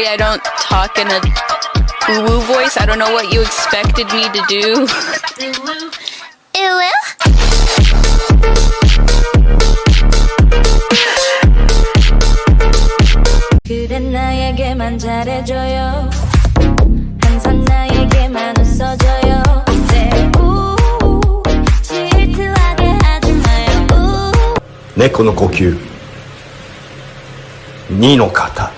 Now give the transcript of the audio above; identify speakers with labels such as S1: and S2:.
S1: Usually I don't talk in a woo-woo voice. I don't know what you expected me to do.
S2: 그래 나에게만 잘해줘요 항상 나에게만 웃어줘요 질투하게 하지 마요
S3: 猫の呼吸2の型